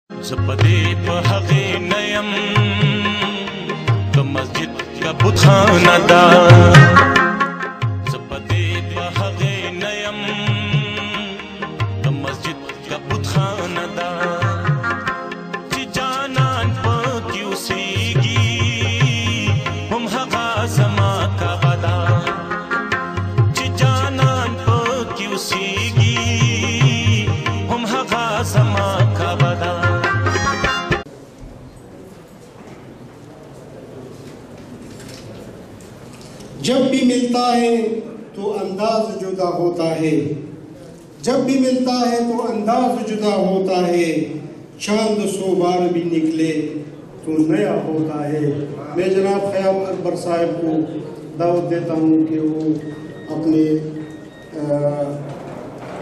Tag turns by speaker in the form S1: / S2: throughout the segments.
S1: زپدے پہغے نیم تو مسجد کا بتخانہ دا زپدے پہغے نیم تو مسجد کا بتخانہ دا چی جانان پاکیو سیگی ہم حقا زما کا غدا چی جانان پاکیو سیگی ہم حقا زما کا غدا.
S2: جب بھی ملتا ہے تو انداز جدا ہوتا ہے، جب بھی ملتا ہے تو انداز جدا ہوتا ہے، چاند سو بار بھی نکلے تو نیا ہوتا ہے. میں جناب خیام اکبر صاحب کو دعوت دیتا ہوں کہ وہ اپنے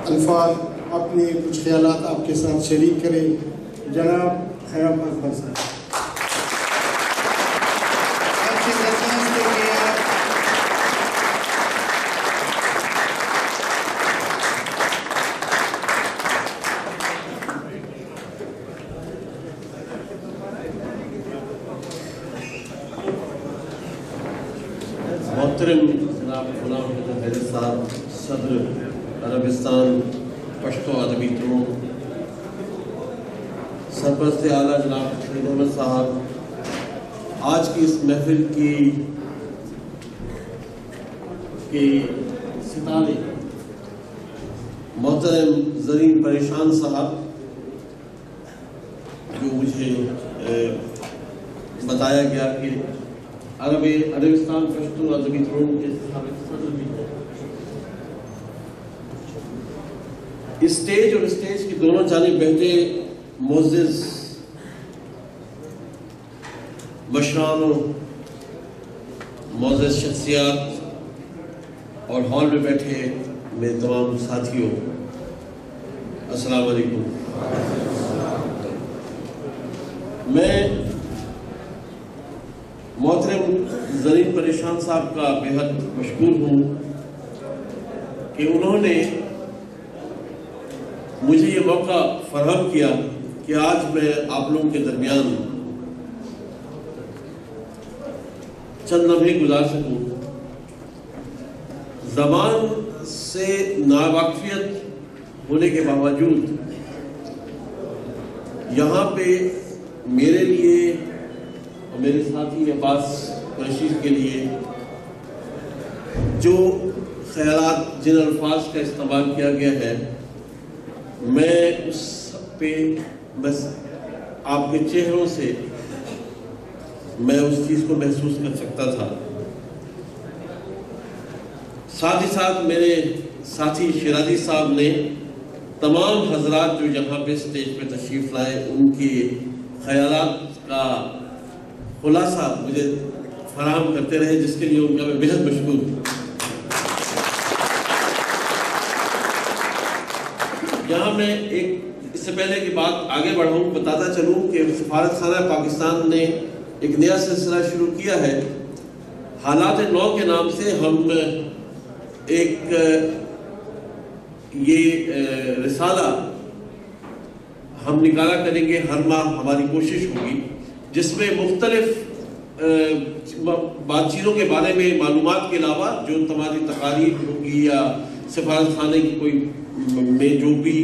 S2: الفاظ، اپنے کچھ خیالات آپ کے ساتھ شریک کریں. جناب خیام اکبر صاحب.
S3: محترم جناب غلام حیدر حیدر صاحب، صدر عربستان پشتو ادبی ترون، سرپرست اعلیٰ جناب فرید احمد صاحب، آج کی اس محفل کی ستارے محترم زرین پریشان صاحب، جو مجھے بتایا گیا کہ عربستان پشتو ادبی ترون کے صدر بھی ہیں. اسٹیج اور اسٹیج کی دونوں جانب بیٹھے معزز مشران و معزز شخصیات اور ہال میں بیٹھے میرے تمام ساتھیوں، السلام علیکم. میں محترم زرین پریشان صاحب کا بے حد مشکور ہوں کہ انہوں نے مجھے یہ موقع فراہم کیا کہ آج میں آپ لوگوں کے درمیان چند لمحے گزار سکوں. زبان سے ناواقفیت ہونے کے باوجود یہاں پہ میرے لیے اور میرے ساتھی عباس قریشی کے لیے جو خیالات، جن الفاظ کا استعمال کیا گیا ہے، میں اس پہ بس آپ کے چہروں سے میں اس چیز کو محسوس کر سکتا تھا. ساتھ ہی ساتھ میرے ساتھی شیرازی صاحب نے تمام حضرات جو یہاں پہ اسٹیج پہ تشریف لائے، ان کے خیالات کا خلاصہ مجھے فراہم کرتے رہے، جس کے لیے ان کا میں بے حد مشکور ہوں. یہاں میں اس سے پہلے کی بات آگے بڑھاؤں، بتاتا چلوں کہ سفارت خانہ پاکستان نے ایک نیا سلسلہ شروع کیا ہے. حالات نو کے نام سے ہم ایک یہ رسالہ ہم نکالا کریں گے. ہر ماہ ہماری کوشش ہوگی جس میں مختلف بات چیتوں کے بارے میں معلومات کے علاوہ جو تمہاری تقاریر ہوگی یا سفارت خانے کی کوئی میں جو بھی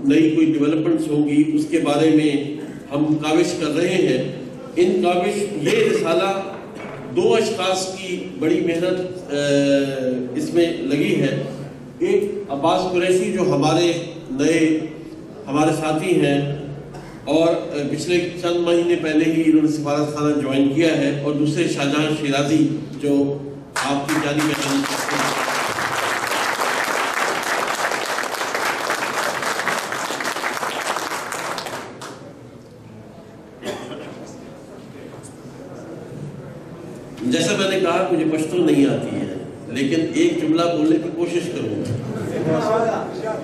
S3: نئی کوئی ڈیولپمنٹس ہوں گی اس کے بارے میں ہم کاوش کر رہے ہیں. یہ رسالہ دو اشخاص کی بڑی محنت اس میں لگی ہے. ایک عباس قریشی جو ہمارے ساتھی ہیں اور پچھلے چند مہینے پہلے ہی انہوں نے سفارت خانہ جوائن کیا ہے، اور دوسرے شاہجہاں شیرازی جو آپ کی جانب میں جیسا میں نے کہا مجھے پشتو نہیں آتی ہے، لیکن ایک جملہ بولنے کی کوشش کروں گا.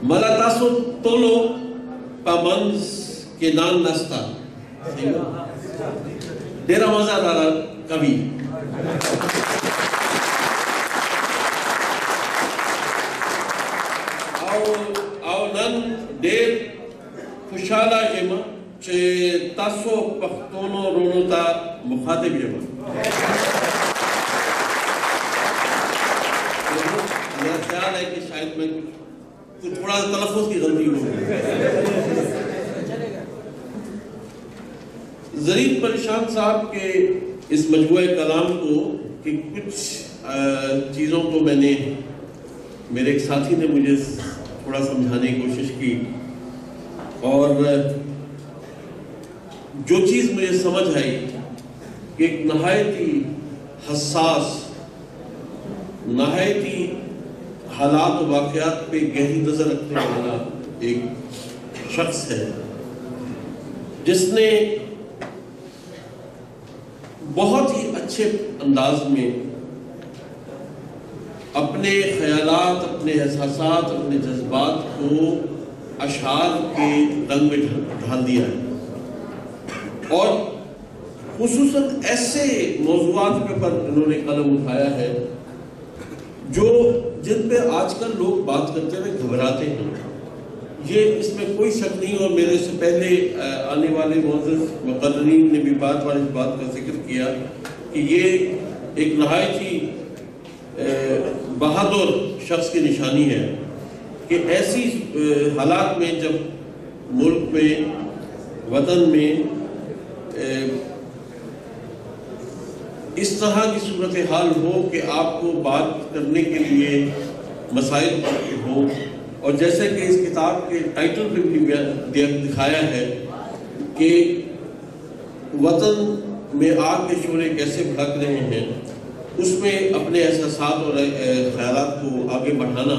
S3: ملا تاسو تولو پامنز کے نان نستا ڈیرا مزہ دارا کبھی. آؤ نن ڈیر خوشحالہ یما چه تاسو پښتونو رونو ته مخاطب یم. میرا خیال ہے کہ شاید میں کچھ تھوڑا تلفظ کی غلطی ہوگی. ظریف پریشان صاحب کے اس مجموعہ کلام کو کہ کچھ چیزوں کو میں نے میرے ایک ساتھی نے مجھے تھوڑا سمجھانے کی کوشش کی اور جو چیز مجھے سمجھ آئی کہ ایک نہایتی حساس نہایتی حالات و واقعات پہ گہری نظر رکھنے والا ایک شخص ہے جس نے بہت ہی اچھے انداز میں اپنے خیالات اپنے احساسات اپنے جذبات کو اشعار کے رنگ میں ڈھال دیا ہے اور خصوصاً ایسے موضوعات کے پر انہوں نے قلم اٹھایا ہے جو جن پہ آج کل لوگ بات کرتے ہوئے گھبراتے ہیں. یہ اس میں کوئی شک نہیں اور میرے سے پہلے آنے والے معزز مقررین نے بھی بات کا ذکر کیا کہ یہ ایک نہایت ہی بہادر شخص کی نشانی ہے کہ ایسی حالات میں جب ملک میں وطن میں اس طرح کی صورتحال ہو کہ آپ کو بات کرنے کے لیے مسائل ہو اور جیسے کہ اس کتاب کے ٹائٹل پہ بھی دکھایا ہے کہ وطن میں آگ کے شعلے کیسے بھڑک رہے ہیں اس میں اپنے احساسات اور خیالات کو آگے بڑھانا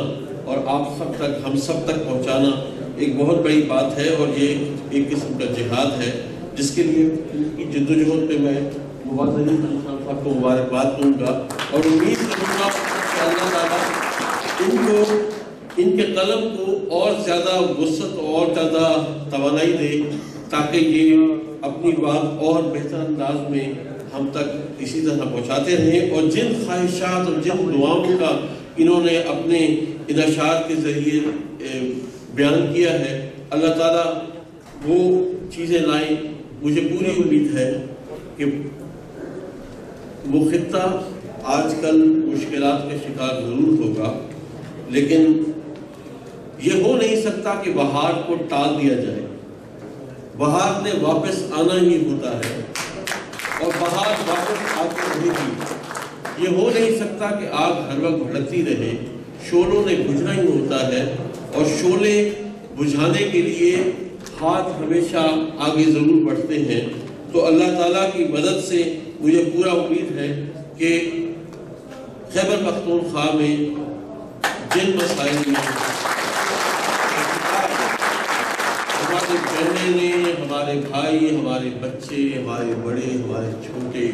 S3: اور آپ سب تک ہم سب تک پہنچانا ایک بہت بڑی بات ہے اور یہ ایک قسم کا جہاد ہے جس کے لیے ان کی جدوجہد پہ میں ظریف صاحب کو مبارکباد دوں گا اور امید کروں گا کہ اللہ تعالیٰ ان کے قلم کو اور زیادہ وسعت اور زیادہ توانائی دے تاکہ یہ اپنی بات اور بہتر انداز میں ہم تک اسی طرح پہنچاتے رہیں اور جن خواہشات اور جن دعاؤں کا انہوں نے اپنے ان اشعار کے ذریعے بیان کیا ہے اللہ تعالیٰ وہ چیزیں لائیں. مجھے پوری امید ہے کہ وہ خطہ آج کل مشکلات کا شکار ضرور ہوگا لیکن یہ ہو نہیں سکتا کہ بہار کو ٹال دیا جائے. بہار نے واپس آنا ہی ہوتا ہے اور بہار واپس آتی رہے گی. یہ ہو نہیں سکتا کہ آگ ہر وقت بھڑکتی رہے. شعلوں نے بجھنا ہی ہوتا ہے اور شعلے بجھانے کے لیے ہاتھ ہمیشہ آگے ضرور بڑھتے ہیں. تو اللہ تعالیٰ کی مدد سے مجھے پورا امید ہے کہ خیبر پختونخوا میں جن مسائل میں ہمارے بہنیں نے ہمارے بھائی ہمارے بچے ہمارے بڑے ہمارے چھوٹے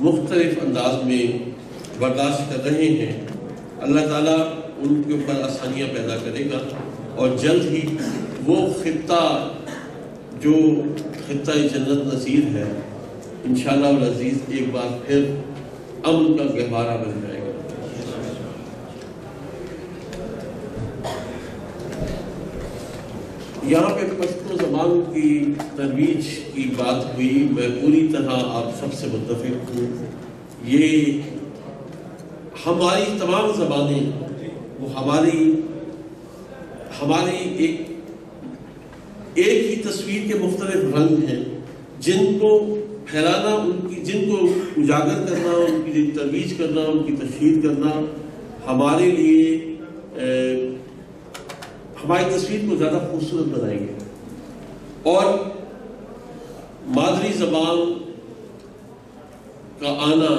S3: مختلف انداز میں برداشت کر رہے ہیں اللہ تعالیٰ ان کے اوپر آسانیاں پیدا کرے گا اور جلد ہی وہ خطہ جو خطہ جنت نصیر ہے انشاءاللہ العزیز ایک بار پھر امن کا گہوارہ بن جائے گا. یہاں پہ پشتو زبان کی ترویج کی بات ہوئی. میں پوری طرح آپ سب سے متفق ہوں. یہ ہماری تمام زبانیں وہ ہماری ایک ہی تصویر کے مختلف رنگ ہیں جن کو پھیلانا جن کو اجاگر کرنا ان کی ترویج کرنا ان کی تشہیر کرنا ہمارے لیے ہماری تصویر کو زیادہ خوبصورت بنائیں گے. اور مادری زبان کا آنا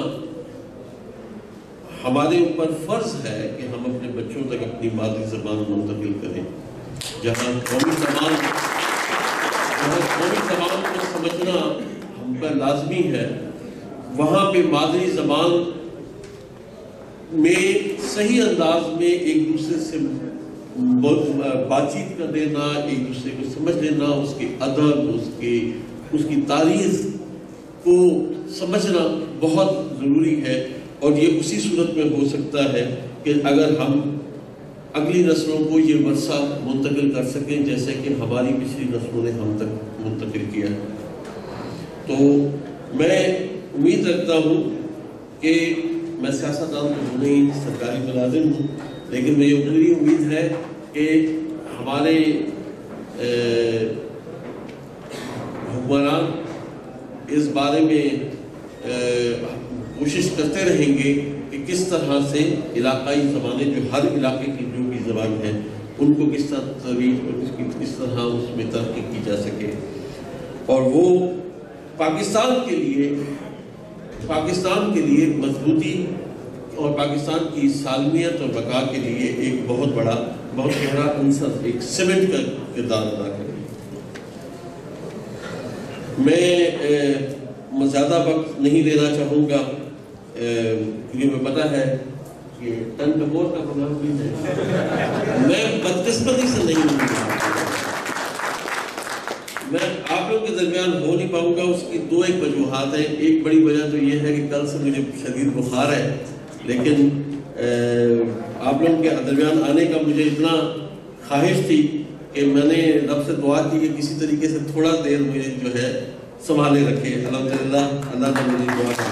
S3: ہمارے اوپر فرض ہے کہ ہم اپنے بچوں تک اپنی مادری زبان منتقل کریں. جہاں قومی زبان کو سمجھنا ہم پر لازمی ہے وہاں پہ مادری زبان میں صحیح انداز میں ایک دوسرے سے بات چیت کر دینا ایک دوسرے کو سمجھ لینا اس کے ادب اس کی تاریخ کو سمجھنا بہت ضروری ہے. اور یہ اسی صورت میں ہو سکتا ہے کہ اگر ہم اگلی نسلوں کو یہ ورثہ منتقل کر سکیں جیسے کہ ہماری پچھلی نسلوں نے ہم تک منتقل کیا. تو میں امید رکھتا ہوں کہ میں سیاستدان تو ہوں نہیں، سرکاری ملازم ہوں، لیکن مجھے اتنی امید ہے کہ ہمارے حکمران اس بارے میں کوشش کرتے رہیں گے کہ کس طرح سے علاقائی زبانیں جو ہر علاقے کی جو بھی زبان ہے ان کو کس طرح ترویج اور کس طرح اس میں ترقی کی جا سکے، اور وہ پاکستان کے لیے مضبوطی اور پاکستان کی سالمیت اور بقا کے لیے ایک بہت بڑا بہت گہرا عنصر، ایک سیمنٹ کا کردار ادا کرے. میں زیادہ وقت نہیں لینا چاہوں گا کیونکہ مجھے پتا ہے کہ ٹن ٹپور کا پروگرام بھی ہے. میں بدقسمتی سے نہیں ہوں، میں آپ لوگوں کے درمیان ہو نہیں پاؤں گا. اس کی دو ایک وجوہات ہیں. ایک بڑی وجہ تو یہ ہے کہ کل سے مجھے شدید بخار ہے، لیکن آپ لوگوں کے درمیان آنے کا مجھے اتنا خواہش تھی کہ میں نے رب سے دعا کی کہ کسی طریقے سے تھوڑا دیر مجھے جو ہے سنبھالے رکھے. الحمدللہ اللہ نے مجھے دعا کی.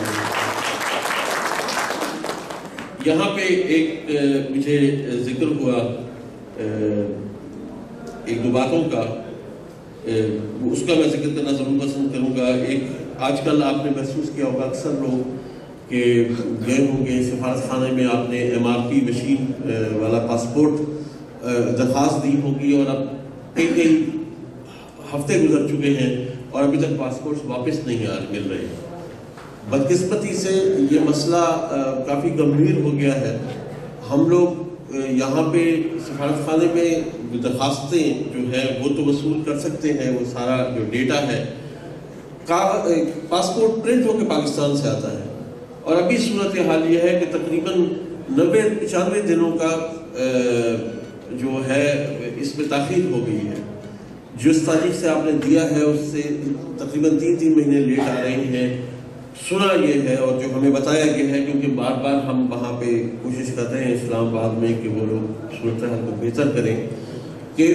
S3: یہاں پہ ایک مجھے ذکر ہوا ایک دو باتوں کا، اس کا میں ذکر کرنا ضرور پسند کروں گا. ایک آج کل آپ نے محسوس کیا ہوگا اکثر لوگ کہ گئے ہوں گے سفارت خانے میں، آپ نے MRP مشین والا پاسپورٹ درخواست دی ہوگی اور اب کئی ہفتے گزر چکے ہیں اور ابھی تک پاسپورٹ واپس نہیں مل رہے. بدقسمتی سے یہ مسئلہ کافی گمبھیر ہو گیا ہے. ہم لوگ یہاں پہ سفارت خانے میں درخواستیں جو ہے وہ تو وصول کر سکتے ہیں، وہ سارا جو ڈیٹا ہے پاسپورٹ پرنٹ ہو کے پاکستان سے آتا ہے، اور ابھی صورتحال یہ ہے کہ تقریباً 90-95 دنوں کا جو ہے اس میں تاخیر ہو گئی ہے. جس تاریخ سے آپ نے دیا ہے اس سے تقریباً 3 مہینے لیٹ آ رہے ہیں. سنا یہ ہے اور جو ہمیں بتایا گیا ہے، کیونکہ بار بار ہم وہاں پہ کوشش کرتے ہیں اسلام آباد میں کہ وہ لوگ صورتحال کو بہتر کریں، کہ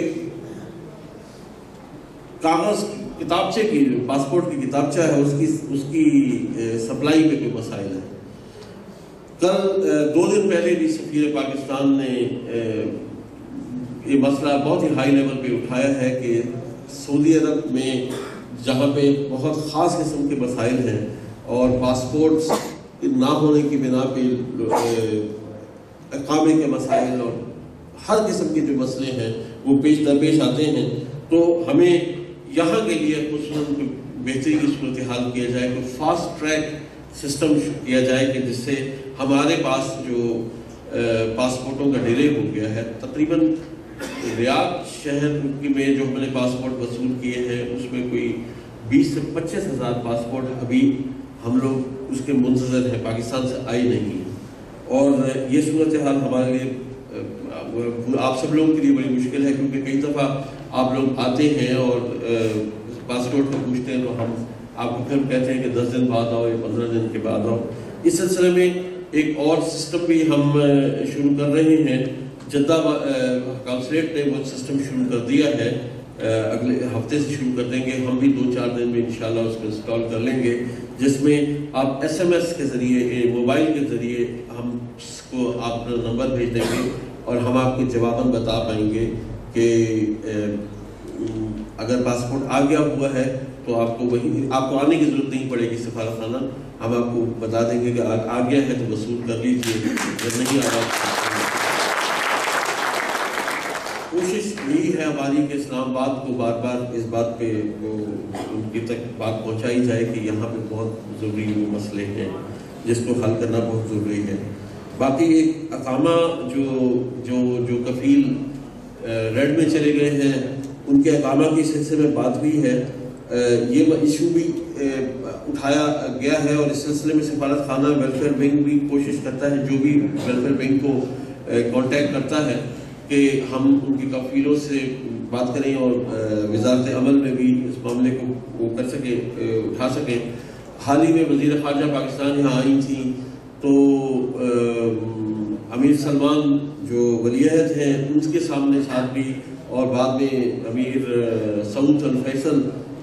S3: کاغذ کتابچے کی جو پاسپورٹ کی کتابچہ ہے اس کی سپلائی میں کوئی مسائل ہے. کل 2 دن پہلے بھی سفیر پاکستان نے یہ مسئلہ بہت ہی ہائی لیول پہ اٹھایا ہے کہ سعودی عرب میں جہاں پہ بہت خاص قسم کے مسائل ہیں اور پاسپورٹس نہ ہونے کی بنا پہ اقامے کے مسائل اور ہر قسم کے جو مسئلے ہیں وہ پیش در پیش آتے ہیں، تو ہمیں یہاں کے لیے خصوصاً بہتری کی صورتحال کیا جائے، کوئی فاسٹ ٹریک سسٹم کیا جائے کہ جس سے ہمارے پاس جو پاسپورٹوں کا ڈیلے ہو گیا ہے، تقریباً ریاض شہر میں جو ہم نے پاسپورٹ وصول کیے ہیں اس میں کوئی 20 سے 25 ہزار پاسپورٹ ابھی ہم لوگ اس کے منتظر ہیں، پاکستان سے آئی نہیں ہیں. اور یہ صورتحال ہمارے لیے آپ سب لوگوں کے لیے بڑی مشکل ہے، کیونکہ کئی دفعہ آپ لوگ آتے ہیں اور پاسپورٹ کو پوچھتے ہیں تو ہم آپ کو پھر کہتے ہیں کہ 10 دن بعد آؤ یا 15 دن کے بعد آؤ. اس سلسلے میں ایک اور سسٹم بھی ہم شروع کر رہے ہیں. جدہ کونسلیٹ نے وہ سسٹم شروع کر دیا ہے، اگلے ہفتے سے شروع کر دیں گے. ہم بھی 2-4 دن میں انشاءاللہ اس کو انسٹال کر لیں گے، جس میں آپ SMS کے ذریعے موبائل کے ذریعے ہم کو آپ اپنا نمبر بھیج دیں گے اور ہم آپ کو جواباً بتا پائیں گے کہ اگر پاسپورٹ آ گیا ہوا ہے تو آپ کو آنے کی ضرورت نہیں پڑے گی سفارت خانہ. ہم آپ کو بتا دیں گے کہ آ گیا ہے تو وصول کر لیجیے، اگر نہیں آ رہا. کوشش یہی ہے ہماری کہ اسلام آباد کو بار بار اس بات پہ ان کی تک بات پہنچائی جائے کہ یہاں پہ بہت ضروری مسئلے ہیں جس کو حل کرنا بہت ضروری ہے. باقی ایک اقامہ جو کفیل ریڈ میں چلے گئے ہیں ان کے اقامہ کے سلسلے میں بات ہوئی ہے. یہ ایشو بھی اٹھایا گیا ہے اور اس سلسلے میں سفارت خانہ ویلفیئر ونگ بھی کوشش کرتا ہے، جو بھی ویلفیئر ونگ کو کانٹیکٹ کرتا ہے کہ ہم ان کی کفیلوں سے بات کریں اور وزارت عمل میں بھی اس معاملے کو وہ کر سکیں، اٹھا سکیں. حال ہی میں وزیر خارجہ پاکستان یہاں آئی تھیں تو امیر سلمان جو ولی عہد ہیں ان کے سامنے ساتھ بھی، اور بعد میں امیر سعود الفیصل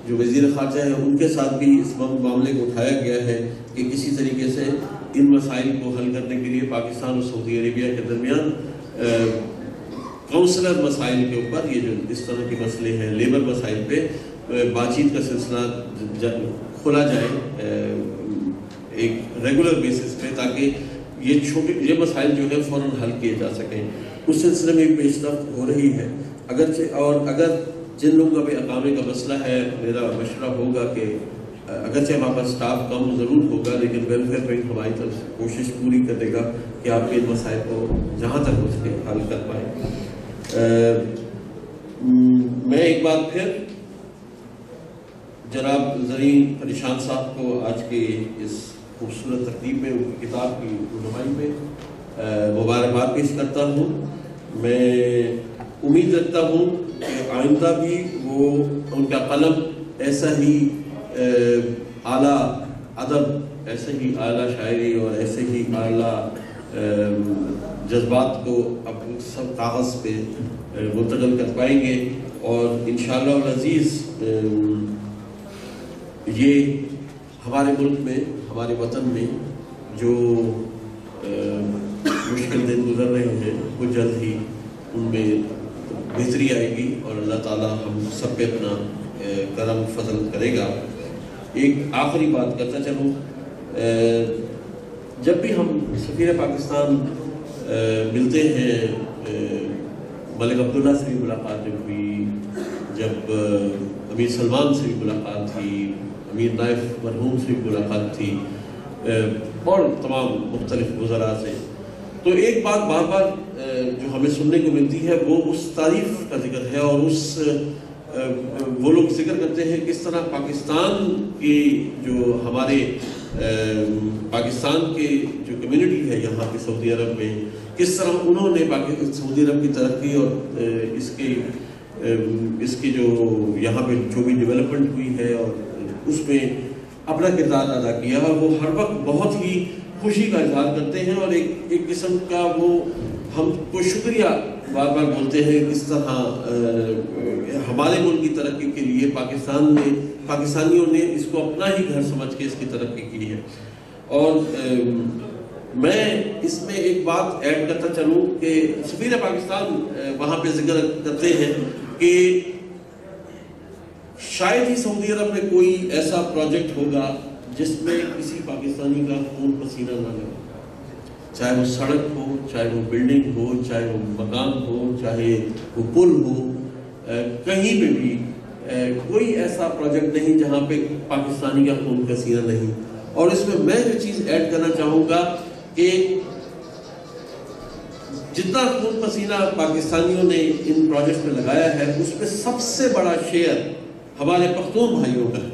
S3: جو وزیر خارجہ ہیں ان کے ساتھ بھی اس معاملے کو اٹھایا گیا ہے کہ کسی طریقے سے ان مسائل کو حل کرنے کے لیے پاکستان اور سعودی عربیہ کے درمیان کونسلر مسائل کے اوپر یہ جو اس طرح کے مسئلے ہیں، لیبر مسائل پہ بات چیت کا سلسلہ کھولا جائے ایک ریگولر بیسس پہ، تاکہ یہ مسائل جو ہے فوراً حل کیے جا سکیں۔ اس سلسلے میں پیش رفت ہو رہی ہے اگر جن لوگوں کا بھی اقامے کا مسئلہ ہے، میرا مشورہ ہوگا کہ اگرچہ ہمارے پاس اسٹاف کم ضرور ہوگا، لیکن ویلفیئر بینک ہماری طرف سے کوشش پوری کرے گا کہ آپ کے ان مسائل کو جہاں تک ہو سکے حل کر پائیں۔ میں ایک بار پھر جناب زرین پریشان صاحب کو آج کے اس خوبصورت ترتیب میں ان کی کتاب کی رونمائی میں مبارکباد پیش کرتا ہوں۔ میں امید رکھتا ہوں کہ آئندہ بھی وہ ان کا قلم ایسا ہی اعلیٰ ادب، ایسے ہی اعلیٰ شاعری اور ایسے ہی اعلیٰ جذبات کو اپنے سب کاغذ پہ منتقل کر پائیں گے، اور انشاءاللہ العزیز یہ ہمارے ملک میں، ہمارے وطن میں جو مشکل دن گزر رہے ہیں وہ جلد ہی ان میں بہتری آئے گی، اور اللہ تعالیٰ ہم سب پہ اپنا کرم فضل کرے گا۔ ایک آخری بات کرتا چلوں، جب بھی ہم سفیر پاکستان ملتے ہیں، ملک عبداللہ سے بھی ملاقات جب ہوئی، جب امیر سلمان سے بھی ملاقات تھی، امیر نائف مرحوم سے بھی ملاقات تھی، اور تمام مختلف وزراء سے، تو ایک بات بار بار جو ہمیں سننے کو ملتی ہے وہ اس تعریف کا ذکر ہے، اور وہ لوگ ذکر کرتے ہیں کس طرح پاکستان کی جو ہمارے پاکستان کے جو کمیونٹی ہے یہاں پہ سعودی عرب میں، کس طرح انہوں نے سعودی عرب کی ترقی اور اس کی جو یہاں پہ جو بھی ڈیولپمنٹ ہوئی ہے اور اس میں اپنا کردار ادا کیا، وہ ہر وقت بہت ہی خوشی کا اظہار کرتے ہیں، اور ایک قسم کا وہ ہم کو شکریہ بار بار بولتے ہیں کس طرح ہمارے ملک کی ترقی کے لیے پاکستانیوں نے اس کو اپنا ہی گھر سمجھ کے اس کی ترقی کی ہے۔ اور میں اس میں ایک بات ایڈ کرتا چلوں کہ سفیر پاکستان وہاں پہ ذکر کرتے ہیں کہ شاید ہی سعودی عرب میں کوئی ایسا پروجیکٹ ہوگا جس میں کسی پاکستانی کا خون پسینہ نہ لگے، چاہے وہ سڑک ہو، چاہے وہ بلڈنگ ہو، چاہے وہ مکان ہو، چاہے وہ پل ہو، کہیں پہ بھی کوئی ایسا پروجیکٹ نہیں جہاں پہ پاکستانی کا خون پسینہ نہیں۔ اور اس میں جو چیز ایڈ کرنا چاہوں گا کہ جتنا خون پسینہ پاکستانیوں نے ان پروجیکٹ میں لگایا ہے، اس میں سب سے بڑا شیئر ہمارے پختون بھائیوں کا ہے،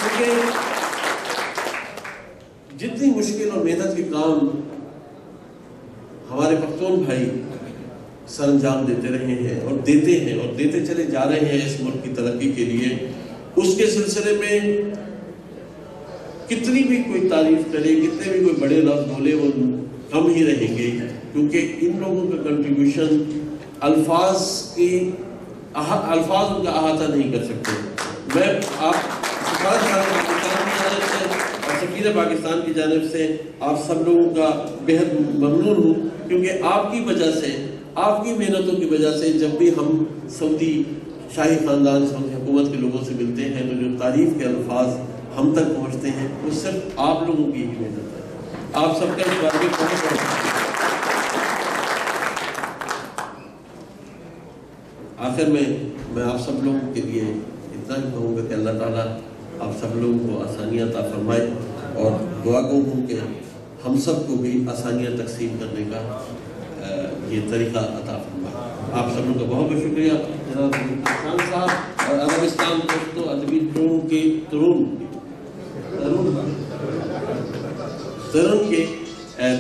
S3: کیونکہ جتنی مشکل اور محنت کے کام ہمارے پختون بھائی سر انجام دیتے رہے ہیں اور دیتے چلے جا رہے ہیں اس ملک کی ترقی کے لیے، اس کے سلسلے میں کتنی بھی کوئی تعریف کرے، کتنے بھی کوئی بڑے لفظ بولے، وہ کم ہی رہیں گے، کیونکہ ان لوگوں کا کنٹریبیوشن الفاظ ان کا احاطہ نہیں کر سکتے۔ میں آپ سفیر پاکستان کی جانب سے آپ سب لوگوں کا بہت ممنون ہوں، کیونکہ آپ کی وجہ سے، آپ کی محنتوں کی وجہ سے جب بھی ہم سعودی شاہی خاندان، سعودی حکومت کے لوگوں سے ملتے ہیں تو جو تعریف کے الفاظ ہم تک پہنچتے ہیں وہ صرف آپ لوگوں کی ہی محنت ہے۔ آپ سب کا اس بات میں آخر میں آپ سب لوگوں کے لیے اتنا ہی کہوں گا کہ اللہ تعالیٰ آپ سب لوگوں کو آسانیاں عطا فرمائے، اور دعا ہوں کہ ہم سب کو بھی آسانیاں تقسیم کرنے کا یہ طریقہ عطا فرمائے۔ آپ سب لوگوں کا بہت بہت شکریہ جناب خان صاحب اور عربستان پشتو ادبی ترون کے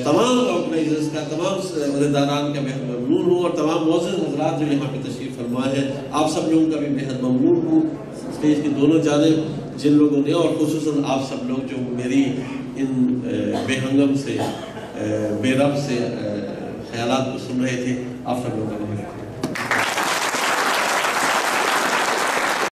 S3: تمام آرگنائزرز کا، تمام عہدیداران کا بہت ممنون ہوں، اور تمام معزز حضرات جو یہاں پہ تشریف فرما ہے، آپ سب لوگوں کا بھی بہت ممنون ہوں، اسٹیج کی دونوں جانب جن لوگوں نے، اور خصوصاً آپ سب لوگ جو میری ان بے ہنگم سے بے رب سے خیالات کو سن رہے تھے. آپ سب لوگوں کا